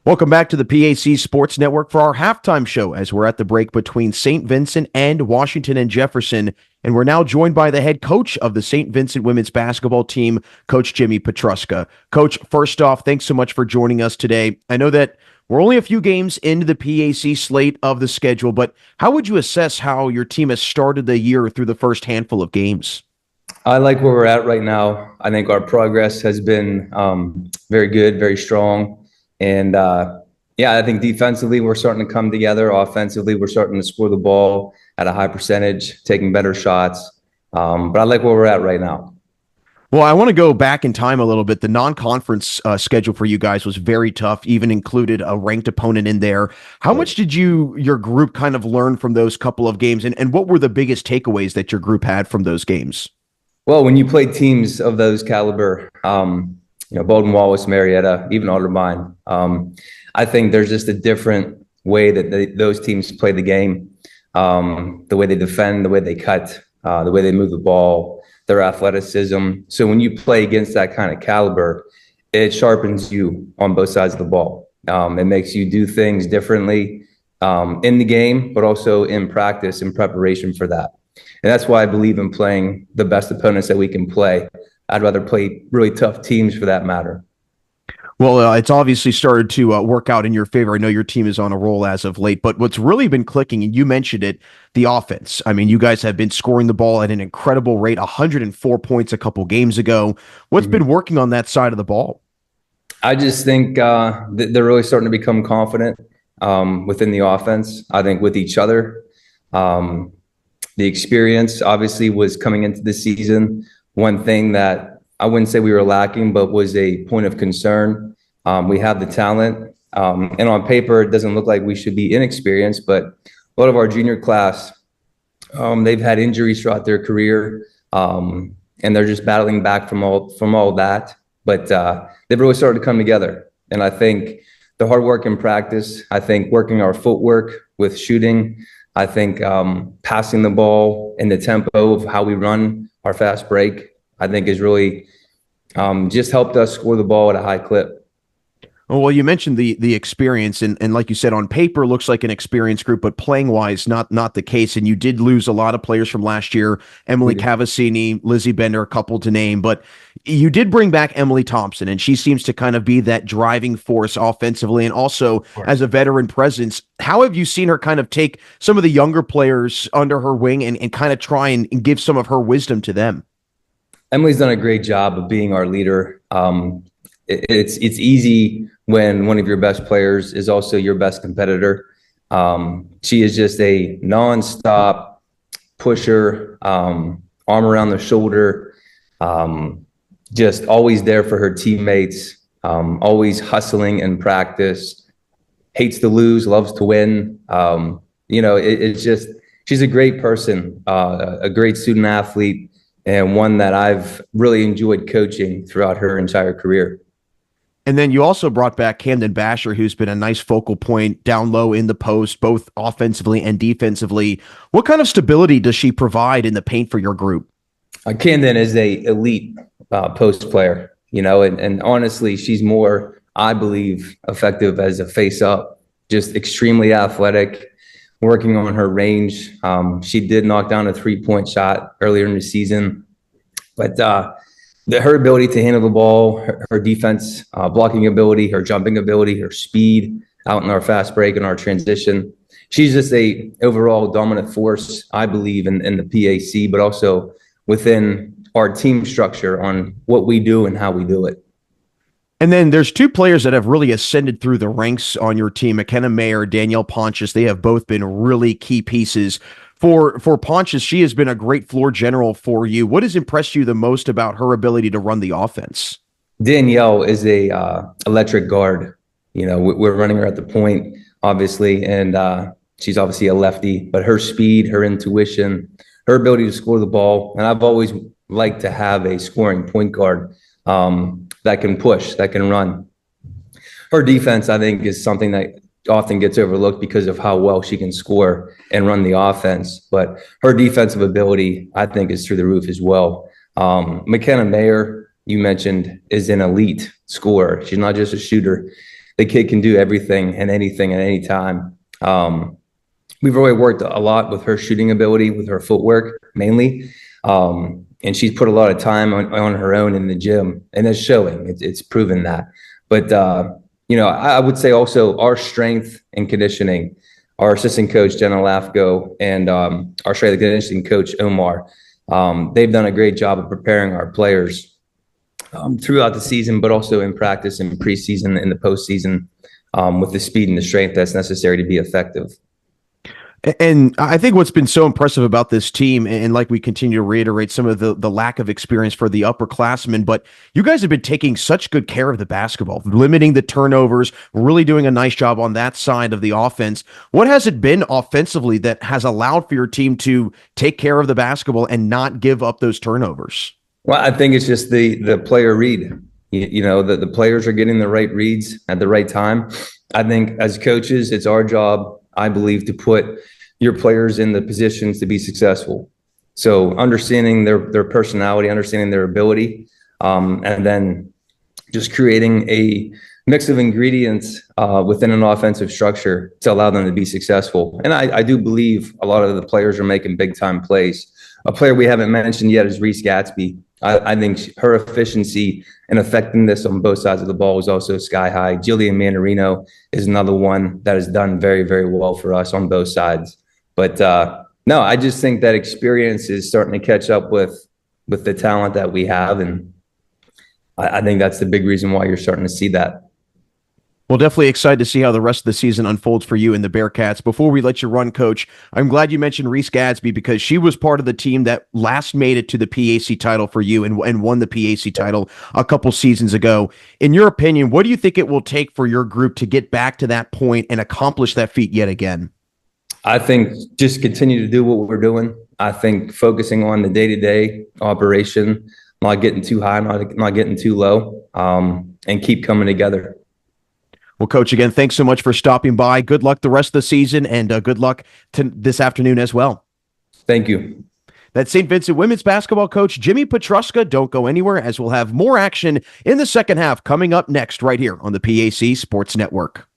Welcome back to the PAC Sports Network for our halftime show as we're at the break between Saint Vincent and Washington and Jefferson. And we're now joined by the head coach of the Saint Vincent women's basketball team, Coach Jimmy Petruska. Coach, first off, thanks so much for joining us today. I know that we're only a few games into the PAC slate of the schedule, but how would you assess how your team has started the year through the first handful of games? I like where we're at right now. I think our progress has been very good, very strong. And I think defensively, we're starting to come together. Offensively, we're starting to score the ball at a high percentage, taking better shots. But I like where we're at right now. Well, I want to go back in time a little bit. The non-conference schedule for you guys was very tough, even included a ranked opponent in there. How much did your group kind of learn from those couple of games? And what were the biggest takeaways that your group had from those games? Well, when you play teams of those caliber, Bowdoin, Wallace, Marietta, even Otterbein, I think there's just a different way that those teams play the game, the way they defend, the way they cut, the way they move the ball, their athleticism. So when you play against that kind of caliber, it sharpens you on both sides of the ball. It makes you do things differently in the game, but also in practice in preparation for that. And that's why I believe in playing the best opponents that we can play. I'd rather play really tough teams for that matter. Well, it's obviously started to work out in your favor. I know your team is on a roll as of late, but what's really been clicking, and you mentioned it, the offense. I mean, you guys have been scoring the ball at an incredible rate, 104 points a couple games ago. What's been working on that side of the ball? I just think they're really starting to become confident within the offense, I think with each other. The experience obviously was coming into the season. One thing that I wouldn't say we were lacking, but was a point of concern. We have the talent, and on paper, it doesn't look like we should be inexperienced, but a lot of our junior class, they've had injuries throughout their career, and they're just battling back from all that. But they've really started to come together. And I think the hard work in practice, I think working our footwork with shooting, I think passing the ball and the tempo of how we run our fast break, I think has really just helped us score the ball at a high clip. Well, you mentioned the experience, and like you said, on paper, looks like an experienced group, but playing-wise, not the case. And you did lose a lot of players from last year, Emily Cavassini, Lizzie Bender, a couple to name, but you did bring back Emily Thompson, and she seems to kind of be that driving force offensively and also as a veteran presence. How have you seen her kind of take some of the younger players under her wing and kind of try and give some of her wisdom to them? Emily's done a great job of being our leader. It's easy when one of your best players is also your best competitor. She is just a nonstop pusher, arm around the shoulder, just always there for her teammates, always hustling in practice, hates to lose, loves to win. It's just, she's a great person, a great student athlete, and one that I've really enjoyed coaching throughout her entire career. And then you also brought back Camden Basher, who's been a nice focal point down low in the post, both offensively and defensively. What kind of stability does she provide in the paint for your group? Camden is a elite post player, and honestly, she's more, I believe, effective as a face-up, just extremely athletic, working on her range. She did knock down a three-point shot earlier in the season, but her ability to handle the ball, her defense, blocking ability, her jumping ability, her speed out in our fast break and our transition. She's just a overall dominant force, I believe, in the PAC, but also within our team structure on what we do and how we do it. And then there's two players that have really ascended through the ranks on your team, McKenna Mayer, Danielle Pontius. They have both been really key pieces. For Pontius, she has been a great floor general for you. What has impressed you the most about her ability to run the offense? Danielle is a electric guard. We're running her at the point, obviously, and she's obviously a lefty, but her speed, her intuition, her ability to score the ball. And I've always liked to have a scoring point guard that can push, that can run. Her defense, I think, is something that often gets overlooked because of how well she can score and run the offense. But her defensive ability, I think, is through the roof as well. McKenna Mayer, you mentioned, is an elite scorer. She's not just a shooter. the kid can do everything and anything at any time. We've really worked a lot with her shooting ability, with her footwork mainly. And she's put a lot of time on her own in the gym, and it's showing. It's proven that. But, I would say also our strength and conditioning, our assistant coach, Jenna Lafko, and our strength and conditioning coach, Omar, they've done a great job of preparing our players throughout the season, but also in practice and preseason and the postseason with the speed and the strength that's necessary to be effective. And I think what's been so impressive about this team, and like we continue to reiterate some of the lack of experience for the upperclassmen, but you guys have been taking such good care of the basketball, limiting the turnovers, really doing a nice job on that side of the offense. What has it been offensively that has allowed for your team to take care of the basketball and not give up those turnovers? Well, I think it's just the player read. The players are getting the right reads at the right time. I think as coaches, it's our job, I believe, to put your players in the positions to be successful. So understanding their personality, understanding their ability, and then just creating a mix of ingredients within an offensive structure to allow them to be successful. And I do believe a lot of the players are making big time plays. A player we haven't mentioned yet is Reese Gatsby. I think her efficiency and effectiveness on both sides of the ball was also sky high. Jillian Mandarino is another one that has done very, very well for us on both sides. But no, I just think that experience is starting to catch up with the talent that we have. And I think that's the big reason why you're starting to see that. Well, definitely excited to see how the rest of the season unfolds for you and the Bearcats. Before we let you run, Coach, I'm glad you mentioned Reese Gadsby because she was part of the team that last made it to the PAC title for you and won the PAC title a couple seasons ago. In your opinion, what do you think it will take for your group to get back to that point and accomplish that feat yet again? I think just continue to do what we're doing. I think focusing on the day-to-day operation, not getting too high, not getting too low, and keep coming together. Well, Coach, again, thanks so much for stopping by. Good luck the rest of the season, and good luck to this afternoon as well. Thank you. That's Saint Vincent women's basketball coach Jimmy Petruska. Don't go anywhere, as we'll have more action in the second half coming up next right here on the PAC Sports Network.